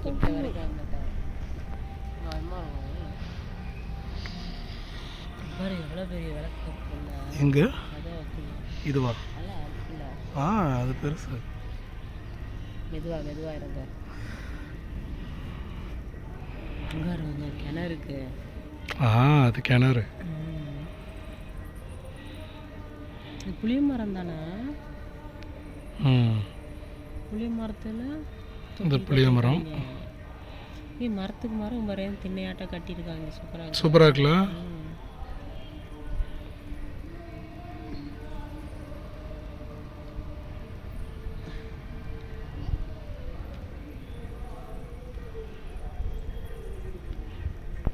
கிட்ட வரைக்கும் வந்துட்டேன். பாரு எவ்வளோ பெரிய விளக்கு எங்க அதான் இதுவா? அல்ல இல்லை, அது பெருசு. மெதுவாக இருங்க. அங்கே இருங்க கிணறுக்கு. அது கிணறு. இது புளிய மரம் தானே? புளிய மரத்தில் இந்த புளிய மரம் மரத்துக்கு மரம் வரையும் திண்ணையாட்டம் கட்டியிருக்காங்க. சூப்பராக இருக்குல்ல.